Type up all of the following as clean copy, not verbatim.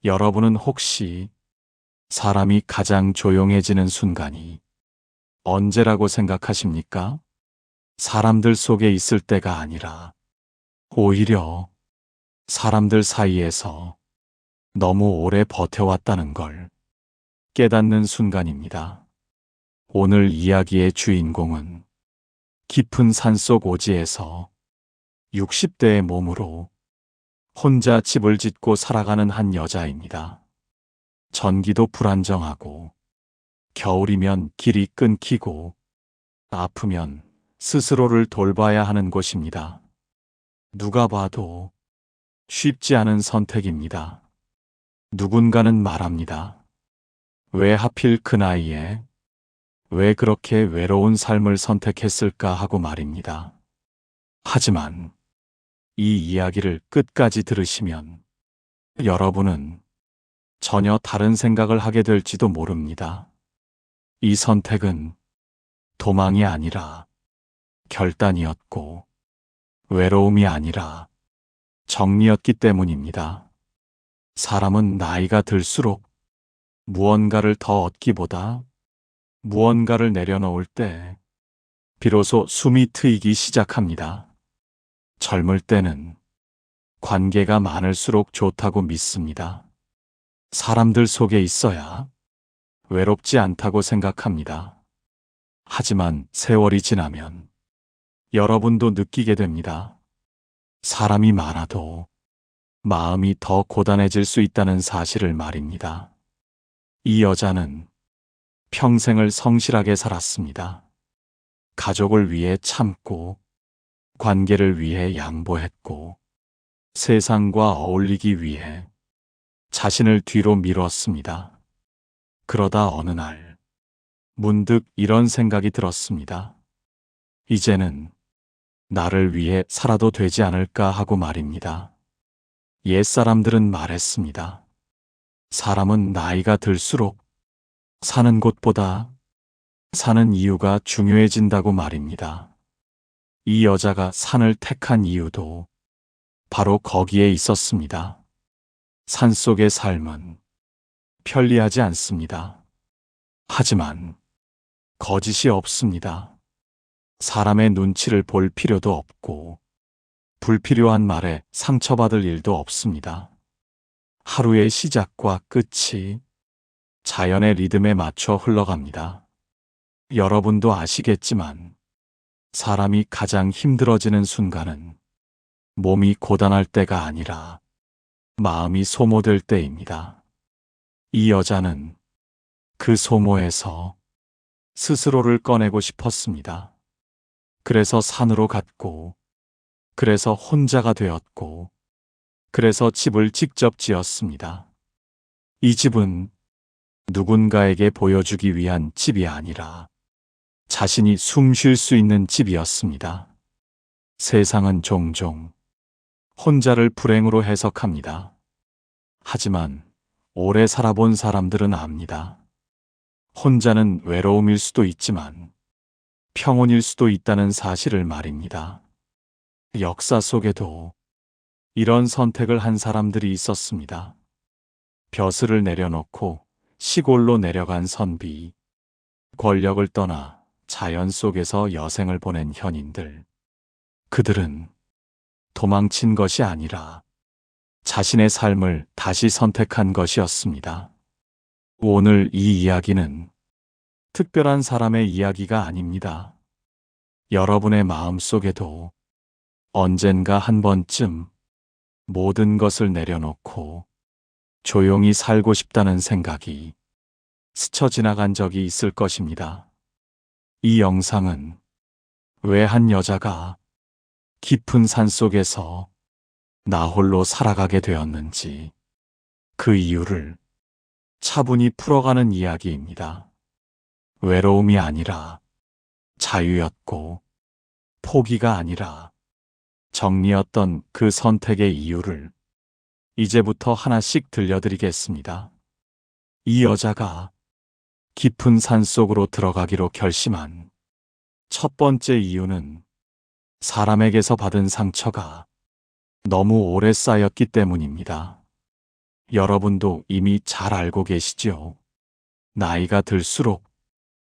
여러분은 혹시 사람이 가장 조용해지는 순간이 언제라고 생각하십니까? 사람들 속에 있을 때가 아니라 오히려 사람들 사이에서 너무 오래 버텨왔다는 걸 깨닫는 순간입니다. 오늘 이야기의 주인공은 깊은 산속 오지에서 60대의 몸으로 혼자 집을 짓고 살아가는 한 여자입니다. 전기도 불안정하고, 겨울이면 길이 끊기고, 아프면 스스로를 돌봐야 하는 곳입니다. 누가 봐도 쉽지 않은 선택입니다. 누군가는 말합니다. 왜 하필 그 나이에 왜 그렇게 외로운 삶을 선택했을까 하고 말입니다. 하지만 이 이야기를 끝까지 들으시면 여러분은 전혀 다른 생각을 하게 될지도 모릅니다. 이 선택은 도망이 아니라 결단이었고, 외로움이 아니라 정리였기 때문입니다. 사람은 나이가 들수록 무언가를 더 얻기보다 무언가를 내려놓을 때 비로소 숨이 트이기 시작합니다. 젊을 때는 관계가 많을수록 좋다고 믿습니다. 사람들 속에 있어야 외롭지 않다고 생각합니다. 하지만 세월이 지나면 여러분도 느끼게 됩니다. 사람이 많아도 마음이 더 고단해질 수 있다는 사실을 말입니다. 이 여자는 평생을 성실하게 살았습니다. 가족을 위해 참고, 관계를 위해 양보했고, 세상과 어울리기 위해 자신을 뒤로 미뤘습니다. 그러다 어느 날 문득 이런 생각이 들었습니다. 이제는 나를 위해 살아도 되지 않을까 하고 말입니다. 옛사람들은 말했습니다. 사람은 나이가 들수록 사는 곳보다 사는 이유가 중요해진다고 말입니다. 이 여자가 산을 택한 이유도 바로 거기에 있었습니다. 산속의 삶은 편리하지 않습니다. 하지만 거짓이 없습니다. 사람의 눈치를 볼 필요도 없고, 불필요한 말에 상처받을 일도 없습니다. 하루의 시작과 끝이 자연의 리듬에 맞춰 흘러갑니다. 여러분도 아시겠지만, 사람이 가장 힘들어지는 순간은 몸이 고단할 때가 아니라 마음이 소모될 때입니다. 이 여자는 그 소모에서 스스로를 꺼내고 싶었습니다. 그래서 산으로 갔고, 그래서 혼자가 되었고, 그래서 집을 직접 지었습니다. 이 집은 누군가에게 보여주기 위한 집이 아니라 자신이 숨 쉴 수 있는 집이었습니다. 세상은 종종 혼자를 불행으로 해석합니다. 하지만 오래 살아본 사람들은 압니다. 혼자는 외로움일 수도 있지만 평온일 수도 있다는 사실을 말입니다. 역사 속에도 이런 선택을 한 사람들이 있었습니다. 벼슬을 내려놓고 시골로 내려간 선비, 권력을 떠나 자연 속에서 여생을 보낸 현인들. 그들은 도망친 것이 아니라 자신의 삶을 다시 선택한 것이었습니다. 오늘 이 이야기는 특별한 사람의 이야기가 아닙니다. 여러분의 마음 속에도 언젠가 한 번쯤 모든 것을 내려놓고 조용히 살고 싶다는 생각이 스쳐 지나간 적이 있을 것입니다. 이 영상은 왜 한 여자가 깊은 산 속에서 나 홀로 살아가게 되었는지 그 이유를 차분히 풀어가는 이야기입니다. 외로움이 아니라 자유였고, 포기가 아니라 정리였던 그 선택의 이유를 이제부터 하나씩 들려드리겠습니다. 이 여자가 깊은 산 속으로 들어가기로 결심한 첫 번째 이유는 사람에게서 받은 상처가 너무 오래 쌓였기 때문입니다. 여러분도 이미 잘 알고 계시지요. 나이가 들수록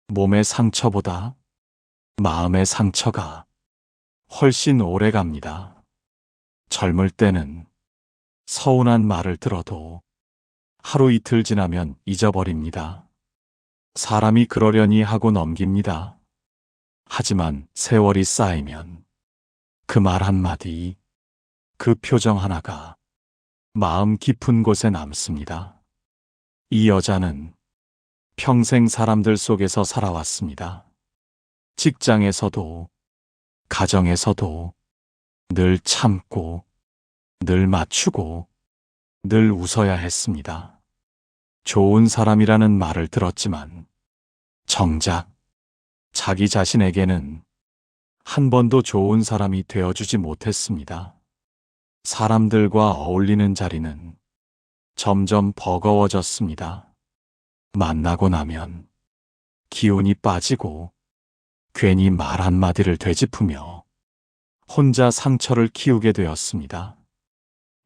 몸의 상처보다 마음의 상처가 훨씬 오래 갑니다. 젊을 때는 서운한 말을 들어도 하루 이틀 지나면 잊어버립니다. 사람이 그러려니 하고 넘깁니다. 하지만 세월이 쌓이면 그 말 한마디, 그 표정 하나가 마음 깊은 곳에 남습니다. 이 여자는 평생 사람들 속에서 살아왔습니다. 직장에서도, 가정에서도 늘 참고, 늘 맞추고, 늘 웃어야 했습니다. 좋은 사람이라는 말을 들었지만, 정작 자기 자신에게는 한 번도 좋은 사람이 되어주지 못했습니다. 사람들과 어울리는 자리는 점점 버거워졌습니다. 만나고 나면 기운이 빠지고 괜히 말 한마디를 되짚으며 혼자 상처를 키우게 되었습니다.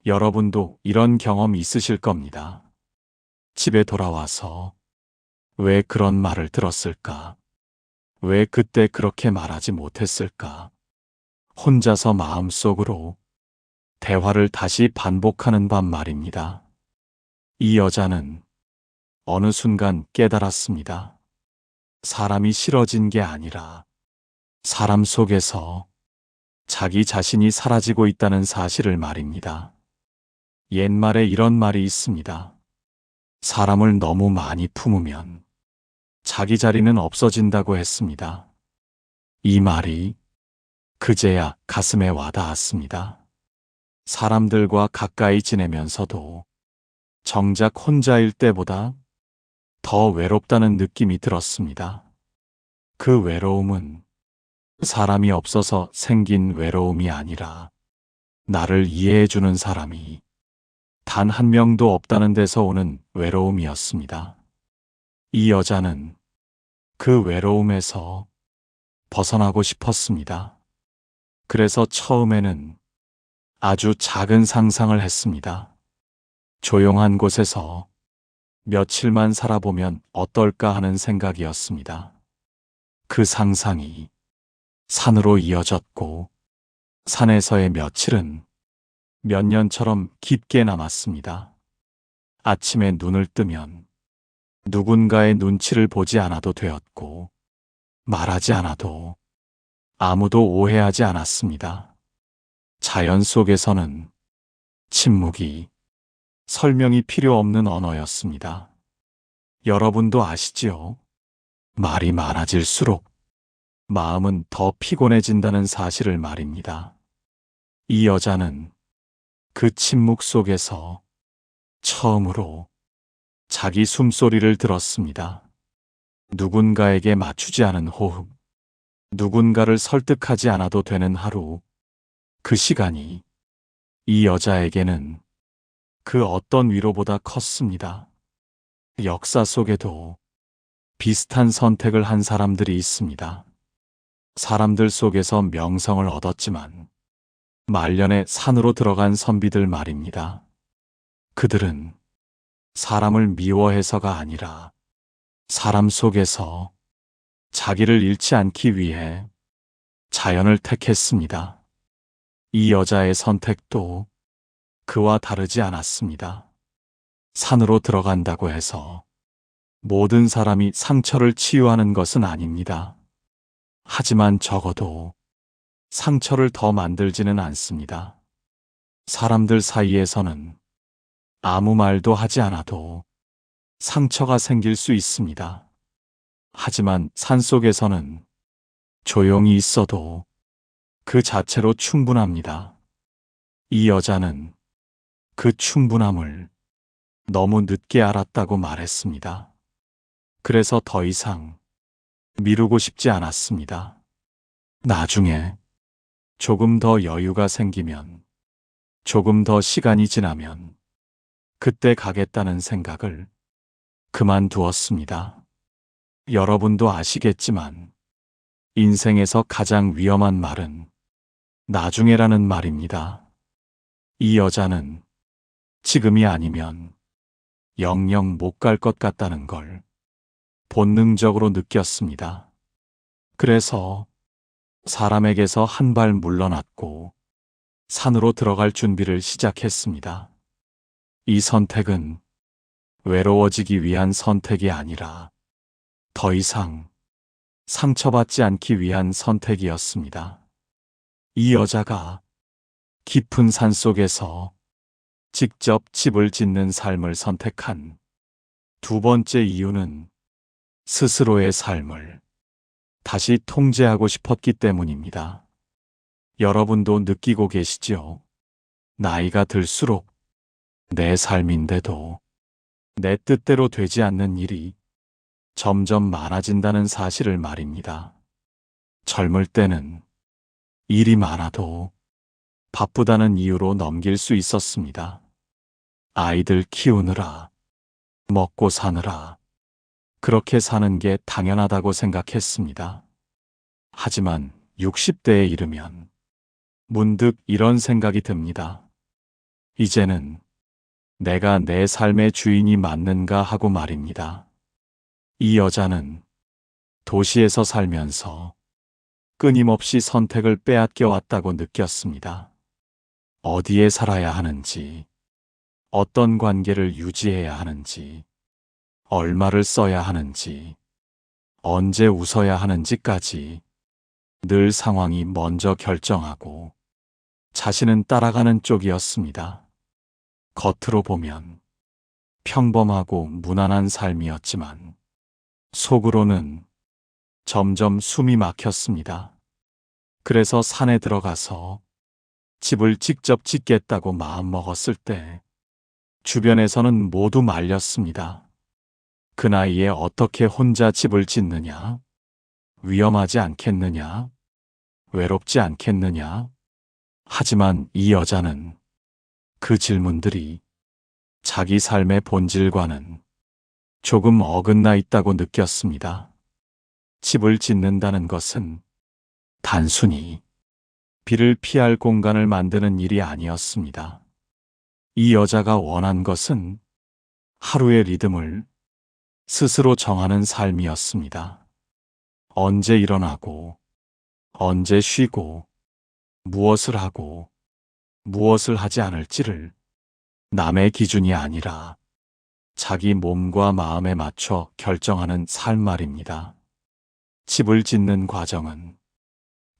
여러분도 이런 경험 있으실 겁니다. 집에 돌아와서 왜 그런 말을 들었을까? 왜 그때 그렇게 말하지 못했을까? 혼자서 마음속으로 대화를 다시 반복하는 밤 말입니다. 이 여자는 어느 순간 깨달았습니다. 사람이 싫어진 게 아니라 사람 속에서 자기 자신이 사라지고 있다는 사실을 말입니다. 옛말에 이런 말이 있습니다. 사람을 너무 많이 품으면 자기 자리는 없어진다고 했습니다. 이 말이 그제야 가슴에 와닿았습니다. 사람들과 가까이 지내면서도 정작 혼자일 때보다 더 외롭다는 느낌이 들었습니다. 그 외로움은 사람이 없어서 생긴 외로움이 아니라 나를 이해해주는 사람이 단 한 명도 없다는 데서 오는 외로움이었습니다. 이 여자는 그 외로움에서 벗어나고 싶었습니다. 그래서 처음에는 아주 작은 상상을 했습니다. 조용한 곳에서 며칠만 살아보면 어떨까 하는 생각이었습니다. 그 상상이 산으로 이어졌고 산에서의 며칠은 몇 년처럼 깊게 남았습니다. 아침에 눈을 뜨면 누군가의 눈치를 보지 않아도 되었고 말하지 않아도 아무도 오해하지 않았습니다. 자연 속에서는 침묵이 설명이 필요 없는 언어였습니다. 여러분도 아시지요? 말이 많아질수록 마음은 더 피곤해진다는 사실을 말입니다. 이 여자는 그 침묵 속에서 처음으로 자기 숨소리를 들었습니다. 누군가에게 맞추지 않은 호흡, 누군가를 설득하지 않아도 되는 하루, 그 시간이 이 여자에게는 그 어떤 위로보다 컸습니다. 역사 속에도 비슷한 선택을 한 사람들이 있습니다. 사람들 속에서 명성을 얻었지만 말년에 산으로 들어간 선비들 말입니다. 그들은 사람을 미워해서가 아니라 사람 속에서 자기를 잃지 않기 위해 자연을 택했습니다. 이 여자의 선택도 그와 다르지 않았습니다. 산으로 들어간다고 해서 모든 사람이 상처를 치유하는 것은 아닙니다. 하지만 적어도 상처를 더 만들지는 않습니다. 사람들 사이에서는 아무 말도 하지 않아도 상처가 생길 수 있습니다. 하지만 산속에서는 조용히 있어도 그 자체로 충분합니다. 이 여자는 그 충분함을 너무 늦게 알았다고 말했습니다. 그래서 더 이상 미루고 싶지 않았습니다. 나중에 조금 더 여유가 생기면, 조금 더 시간이 지나면 그때 가겠다는 생각을 그만두었습니다. 여러분도 아시겠지만 인생에서 가장 위험한 말은 나중에라는 말입니다. 이 여자는 지금이 아니면 영영 못 갈 것 같다는 걸 본능적으로 느꼈습니다. 그래서 사람에게서 한 발 물러났고 산으로 들어갈 준비를 시작했습니다. 이 선택은 외로워지기 위한 선택이 아니라 더 이상 상처받지 않기 위한 선택이었습니다. 이 여자가 깊은 산 속에서 직접 집을 짓는 삶을 선택한 두 번째 이유는 스스로의 삶을 다시 통제하고 싶었기 때문입니다. 여러분도 느끼고 계시지요? 나이가 들수록 내 삶인데도 내 뜻대로 되지 않는 일이 점점 많아진다는 사실을 말입니다. 젊을 때는 일이 많아도 바쁘다는 이유로 넘길 수 있었습니다. 아이들 키우느라, 먹고 사느라, 그렇게 사는 게 당연하다고 생각했습니다. 하지만 60대에 이르면 문득 이런 생각이 듭니다. 이제는 내가 내 삶의 주인이 맞는가 하고 말입니다. 이 여자는 도시에서 살면서 끊임없이 선택을 빼앗겨 왔다고 느꼈습니다. 어디에 살아야 하는지, 어떤 관계를 유지해야 하는지, 얼마를 써야 하는지, 언제 웃어야 하는지까지 늘 상황이 먼저 결정하고 자신은 따라가는 쪽이었습니다. 겉으로 보면 평범하고 무난한 삶이었지만 속으로는 점점 숨이 막혔습니다. 그래서 산에 들어가서 집을 직접 짓겠다고 마음먹었을 때 주변에서는 모두 말렸습니다. 그 나이에 어떻게 혼자 집을 짓느냐? 위험하지 않겠느냐? 외롭지 않겠느냐? 하지만 이 여자는 그 질문들이 자기 삶의 본질과는 조금 어긋나 있다고 느꼈습니다. 집을 짓는다는 것은 단순히 비를 피할 공간을 만드는 일이 아니었습니다. 이 여자가 원한 것은 하루의 리듬을 스스로 정하는 삶이었습니다. 언제 일어나고, 언제 쉬고, 무엇을 하고, 무엇을 하지 않을지를 남의 기준이 아니라 자기 몸과 마음에 맞춰 결정하는 삶 말입니다. 집을 짓는 과정은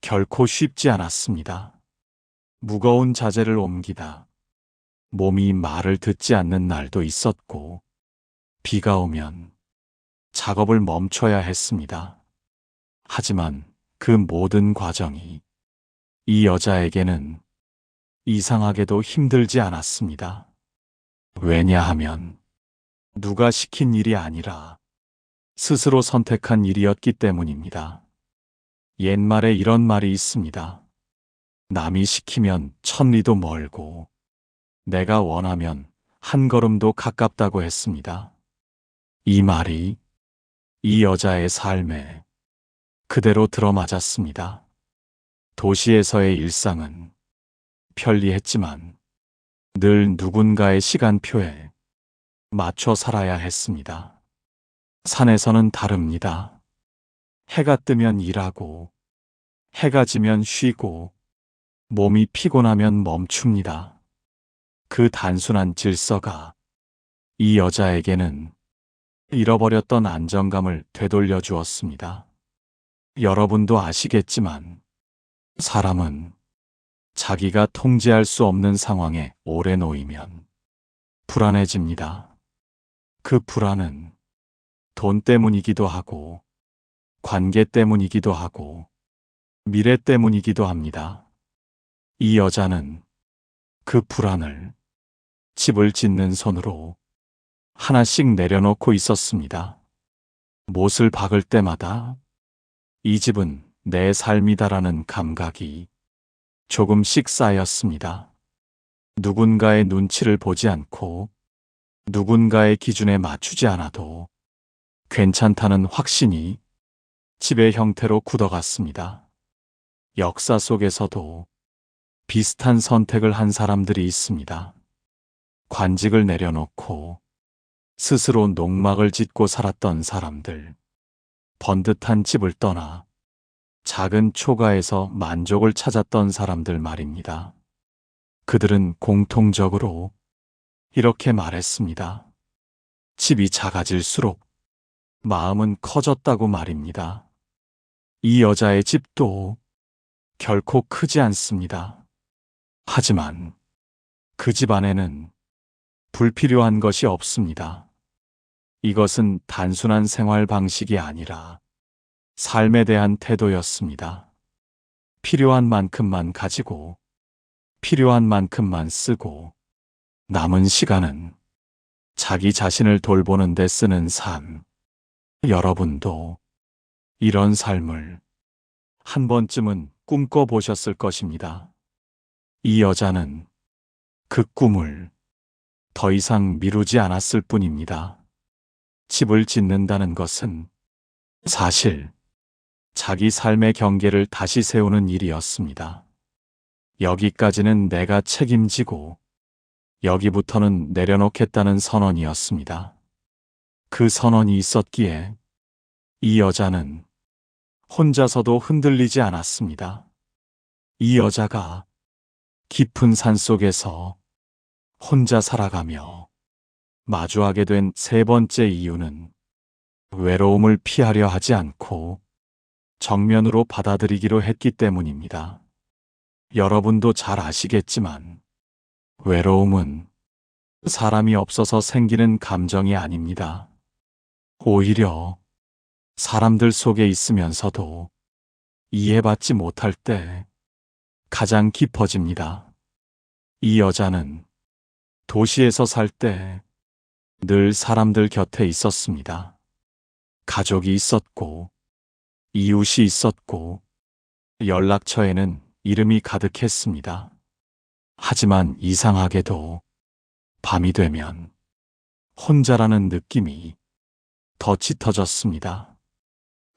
결코 쉽지 않았습니다. 무거운 자재를 옮기다 몸이 말을 듣지 않는 날도 있었고, 비가 오면 작업을 멈춰야 했습니다. 하지만 그 모든 과정이 이 여자에게는 이상하게도 힘들지 않았습니다. 왜냐하면 누가 시킨 일이 아니라 스스로 선택한 일이었기 때문입니다. 옛말에 이런 말이 있습니다. 남이 시키면 천리도 멀고 내가 원하면 한 걸음도 가깝다고 했습니다. 이 말이 이 여자의 삶에 그대로 들어맞았습니다. 도시에서의 일상은 편리했지만 늘 누군가의 시간표에 맞춰 살아야 했습니다. 산에서는 다릅니다. 해가 뜨면 일하고, 해가 지면 쉬고, 몸이 피곤하면 멈춥니다. 그 단순한 질서가 이 여자에게는 잃어버렸던 안정감을 되돌려 주었습니다. 여러분도 아시겠지만 사람은 자기가 통제할 수 없는 상황에 오래 놓이면 불안해집니다. 그 불안은 돈 때문이기도 하고, 관계 때문이기도 하고, 미래 때문이기도 합니다. 이 여자는 그 불안을 집을 짓는 손으로 하나씩 내려놓고 있었습니다. 못을 박을 때마다 이 집은 내 삶이다라는 감각이 조금씩 쌓였습니다. 누군가의 눈치를 보지 않고 누군가의 기준에 맞추지 않아도 괜찮다는 확신이 집의 형태로 굳어갔습니다. 역사 속에서도 비슷한 선택을 한 사람들이 있습니다. 관직을 내려놓고 스스로 농막을 짓고 살았던 사람들, 번듯한 집을 떠나 작은 초가에서 만족을 찾았던 사람들 말입니다. 그들은 공통적으로 이렇게 말했습니다. 집이 작아질수록 마음은 커졌다고 말입니다. 이 여자의 집도 결코 크지 않습니다. 하지만 그 집 안에는 불필요한 것이 없습니다. 이것은 단순한 생활 방식이 아니라 삶에 대한 태도였습니다. 필요한 만큼만 가지고 필요한 만큼만 쓰고 남은 시간은 자기 자신을 돌보는 데 쓰는 삶. 여러분도 이런 삶을 한 번쯤은 꿈꿔보셨을 것입니다. 이 여자는 그 꿈을 더 이상 미루지 않았을 뿐입니다. 집을 짓는다는 것은 사실 자기 삶의 경계를 다시 세우는 일이었습니다. 여기까지는 내가 책임지고 여기부터는 내려놓겠다는 선언이었습니다. 그 선언이 있었기에 이 여자는 혼자서도 흔들리지 않았습니다. 이 여자가 깊은 산속에서 혼자 살아가며 마주하게 된 세 번째 이유는 외로움을 피하려 하지 않고 정면으로 받아들이기로 했기 때문입니다. 여러분도 잘 아시겠지만 외로움은 사람이 없어서 생기는 감정이 아닙니다. 오히려 사람들 속에 있으면서도 이해받지 못할 때 가장 깊어집니다. 이 여자는 도시에서 살 때 늘 사람들 곁에 있었습니다. 가족이 있었고, 이웃이 있었고, 연락처에는 이름이 가득했습니다. 하지만 이상하게도 밤이 되면 혼자라는 느낌이 더 짙어졌습니다.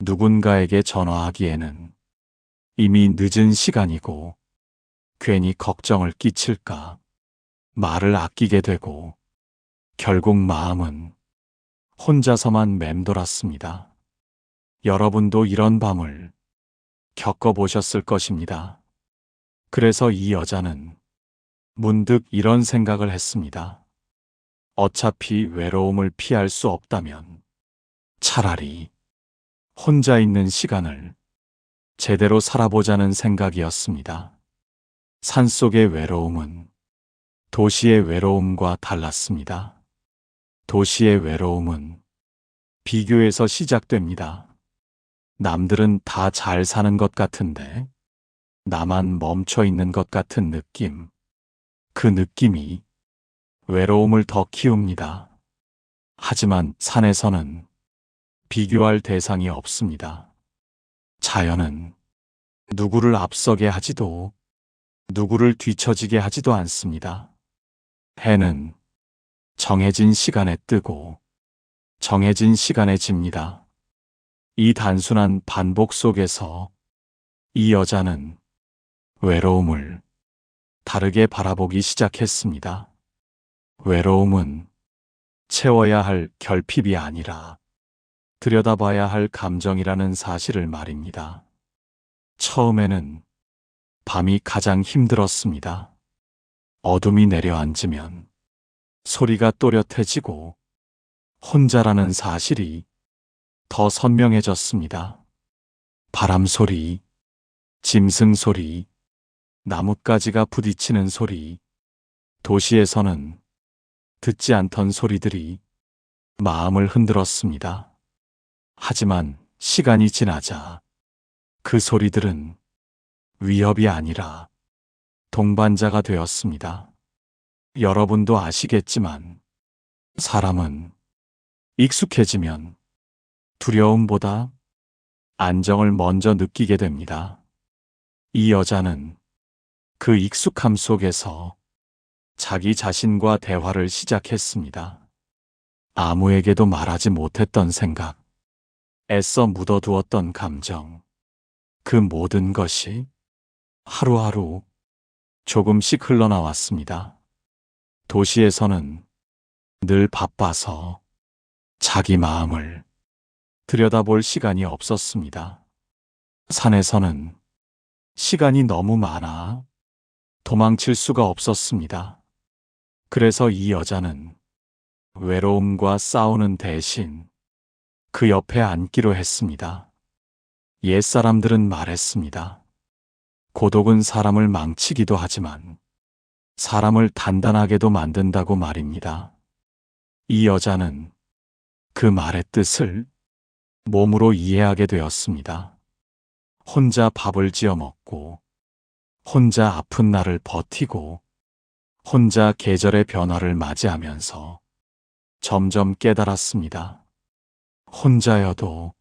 누군가에게 전화하기에는 이미 늦은 시간이고 괜히 걱정을 끼칠까 말을 아끼게 되고 결국 마음은 혼자서만 맴돌았습니다. 여러분도 이런 밤을 겪어보셨을 것입니다. 그래서 이 여자는 문득 이런 생각을 했습니다. 어차피 외로움을 피할 수 없다면 차라리 혼자 있는 시간을 제대로 살아보자는 생각이었습니다. 산속의 외로움은 도시의 외로움과 달랐습니다. 도시의 외로움은 비교에서 시작됩니다. 남들은 다 잘 사는 것 같은데 나만 멈춰 있는 것 같은 느낌. 그 느낌이 외로움을 더 키웁니다. 하지만 산에서는 비교할 대상이 없습니다. 자연은 누구를 앞서게 하지도 누구를 뒤처지게 하지도 않습니다. 해는 정해진 시간에 뜨고 정해진 시간에 집니다. 이 단순한 반복 속에서 이 여자는 외로움을 다르게 바라보기 시작했습니다. 외로움은 채워야 할 결핍이 아니라 들여다봐야 할 감정이라는 사실을 말입니다. 처음에는 밤이 가장 힘들었습니다. 어둠이 내려앉으면 소리가 또렷해지고 혼자라는 사실이 더 선명해졌습니다. 바람 소리, 짐승 소리, 나뭇가지가 부딪히는 소리, 도시에서는 듣지 않던 소리들이 마음을 흔들었습니다. 하지만 시간이 지나자 그 소리들은 위협이 아니라 동반자가 되었습니다. 여러분도 아시겠지만 사람은 익숙해지면 두려움보다 안정을 먼저 느끼게 됩니다. 이 여자는 그 익숙함 속에서 자기 자신과 대화를 시작했습니다. 아무에게도 말하지 못했던 생각, 애써 묻어두었던 감정, 그 모든 것이 하루하루 조금씩 흘러나왔습니다. 도시에서는 늘 바빠서 자기 마음을 들여다볼 시간이 없었습니다. 산에서는 시간이 너무 많아 도망칠 수가 없었습니다. 그래서 이 여자는 외로움과 싸우는 대신 그 옆에 앉기로 했습니다. 옛사람들은 말했습니다. 고독은 사람을 망치기도 하지만 사람을 단단하게도 만든다고 말입니다. 이 여자는 그 말의 뜻을 몸으로 이해하게 되었습니다. 혼자 밥을 지어 먹고, 혼자 아픈 날을 버티고, 혼자 계절의 변화를 맞이하면서 점점 깨달았습니다. 혼자여도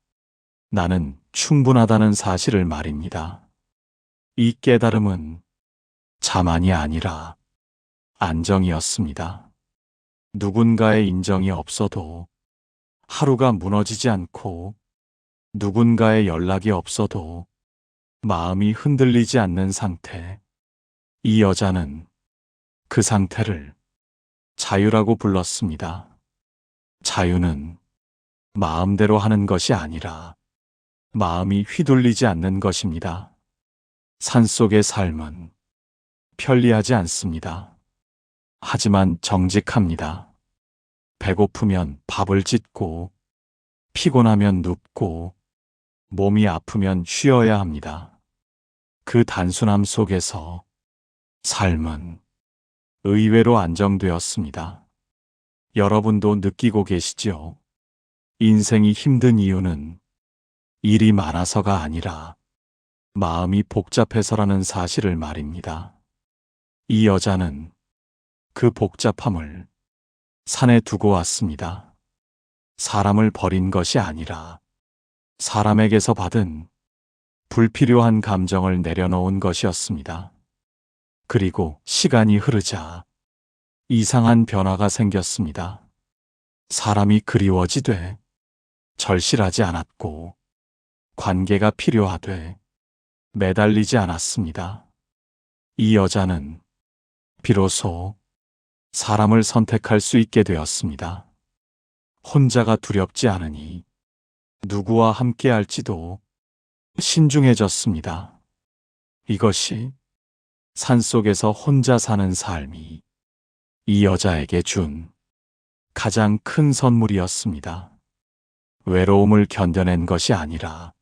나는 충분하다는 사실을 말입니다. 이 깨달음은 자만이 아니라 안정이었습니다. 누군가의 인정이 없어도 하루가 무너지지 않고 누군가의 연락이 없어도 마음이 흔들리지 않는 상태. 이 여자는 그 상태를 자유라고 불렀습니다. 자유는 마음대로 하는 것이 아니라 마음이 휘둘리지 않는 것입니다. 산속의 삶은 편리하지 않습니다. 하지만 정직합니다. 배고프면 밥을 짓고, 피곤하면 눕고, 몸이 아프면 쉬어야 합니다. 그 단순함 속에서 삶은 의외로 안정되었습니다. 여러분도 느끼고 계시죠? 인생이 힘든 이유는 일이 많아서가 아니라 마음이 복잡해서라는 사실을 말입니다. 이 여자는 그 복잡함을 산에 두고 왔습니다. 사람을 버린 것이 아니라 사람에게서 받은 불필요한 감정을 내려놓은 것이었습니다. 그리고 시간이 흐르자 이상한 변화가 생겼습니다. 사람이 그리워지되 절실하지 않았고 관계가 필요하되 매달리지 않았습니다. 이 여자는 비로소 사람을 선택할 수 있게 되었습니다. 혼자가 두렵지 않으니 누구와 함께 할지도 신중해졌습니다. 이것이 산속에서 혼자 사는 삶이 이 여자에게 준 가장 큰 선물이었습니다. 외로움을 견뎌낸 것이 아니라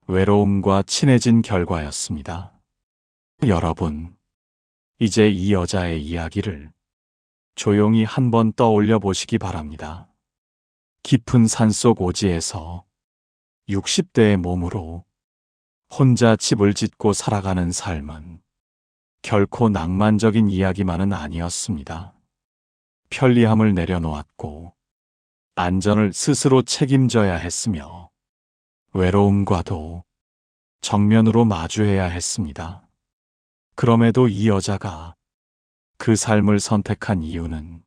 외로움과 친해진 결과였습니다. 여러분, 이제 이 여자의 이야기를 조용히 한번 떠올려 보시기 바랍니다. 깊은 산속 오지에서 60대의 몸으로 혼자 집을 짓고 살아가는 삶은 결코 낭만적인 이야기만은 아니었습니다. 편리함을 내려놓았고 안전을 스스로 책임져야 했으며 외로움과도 정면으로 마주해야 했습니다. 그럼에도 이 여자가 그 삶을 선택한 이유는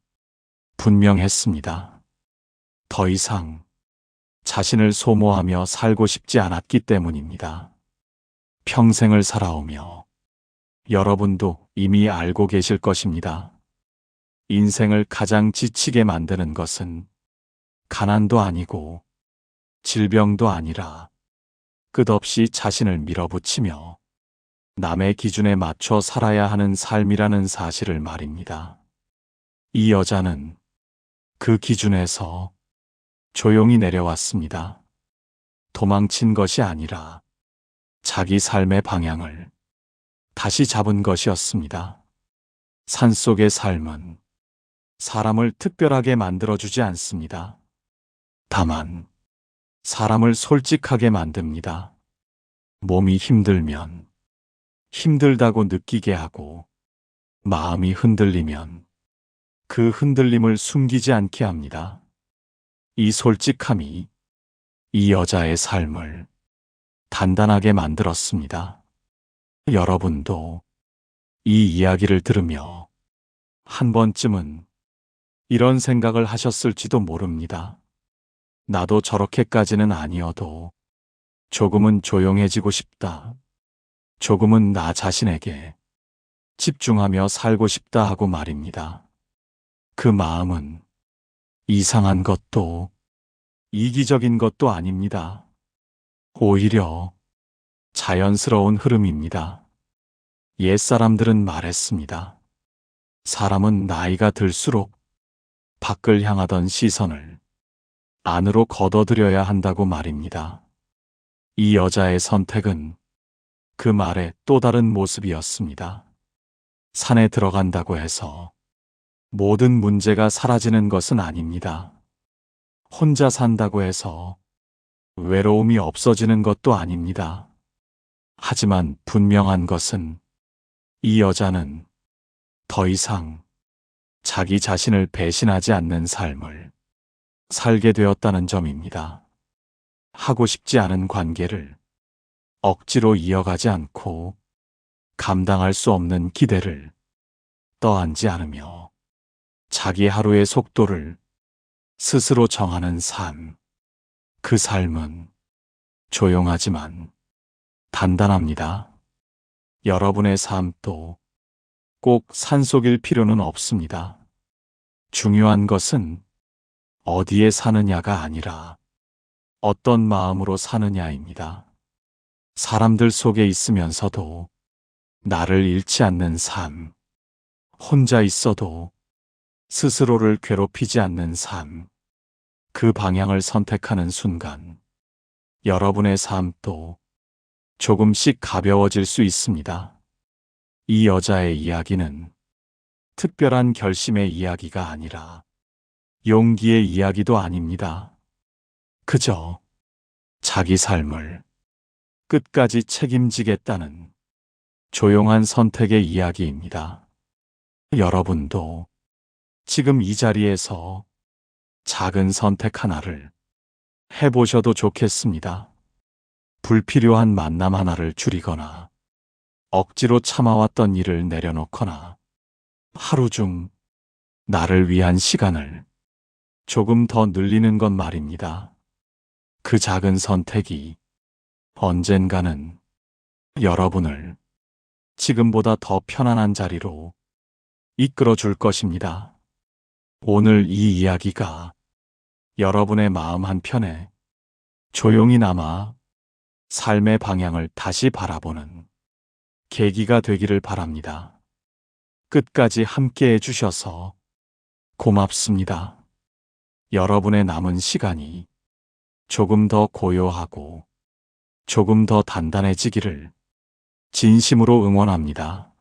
분명했습니다. 더 이상 자신을 소모하며 살고 싶지 않았기 때문입니다. 평생을 살아오며 여러분도 이미 알고 계실 것입니다. 인생을 가장 지치게 만드는 것은 가난도 아니고 질병도 아니라 끝없이 자신을 밀어붙이며 남의 기준에 맞춰 살아야 하는 삶이라는 사실을 말입니다. 이 여자는 그 기준에서 조용히 내려왔습니다. 도망친 것이 아니라 자기 삶의 방향을 다시 잡은 것이었습니다. 산속의 삶은 사람을 특별하게 만들어주지 않습니다. 다만 사람을 솔직하게 만듭니다. 몸이 힘들면 힘들다고 느끼게 하고 마음이 흔들리면 그 흔들림을 숨기지 않게 합니다. 이 솔직함이 이 여자의 삶을 단단하게 만들었습니다. 여러분도 이 이야기를 들으며 한 번쯤은 이런 생각을 하셨을지도 모릅니다. 나도 저렇게까지는 아니어도 조금은 조용해지고 싶다. 조금은 나 자신에게 집중하며 살고 싶다 하고 말입니다. 그 마음은 이상한 것도 이기적인 것도 아닙니다. 오히려 자연스러운 흐름입니다. 옛사람들은 말했습니다. 사람은 나이가 들수록 밖을 향하던 시선을 안으로 걷어들여야 한다고 말입니다. 이 여자의 선택은 그 말의 또 다른 모습이었습니다. 산에 들어간다고 해서 모든 문제가 사라지는 것은 아닙니다. 혼자 산다고 해서 외로움이 없어지는 것도 아닙니다. 하지만 분명한 것은 이 여자는 더 이상 자기 자신을 배신하지 않는 삶을 살게 되었다는 점입니다. 하고 싶지 않은 관계를 억지로 이어가지 않고 감당할 수 없는 기대를 떠안지 않으며 자기 하루의 속도를 스스로 정하는 삶. 그 삶은 조용하지만 단단합니다. 여러분의 삶도 꼭 산속일 필요는 없습니다. 중요한 것은 어디에 사느냐가 아니라 어떤 마음으로 사느냐입니다. 사람들 속에 있으면서도 나를 잃지 않는 삶, 혼자 있어도 스스로를 괴롭히지 않는 삶, 그 방향을 선택하는 순간 여러분의 삶도 조금씩 가벼워질 수 있습니다. 이 여자의 이야기는 특별한 결심의 이야기가 아니라 용기의 이야기도 아닙니다. 그저 자기 삶을 끝까지 책임지겠다는 조용한 선택의 이야기입니다. 여러분도 지금 이 자리에서 작은 선택 하나를 해보셔도 좋겠습니다. 불필요한 만남 하나를 줄이거나 억지로 참아왔던 일을 내려놓거나 하루 중 나를 위한 시간을 조금 더 늘리는 것 말입니다. 그 작은 선택이 언젠가는 여러분을 지금보다 더 편안한 자리로 이끌어 줄 것입니다. 오늘 이 이야기가 여러분의 마음 한편에 조용히 남아 삶의 방향을 다시 바라보는 계기가 되기를 바랍니다. 끝까지 함께 해주셔서 고맙습니다. 여러분의 남은 시간이 조금 더 고요하고 조금 더 단단해지기를 진심으로 응원합니다.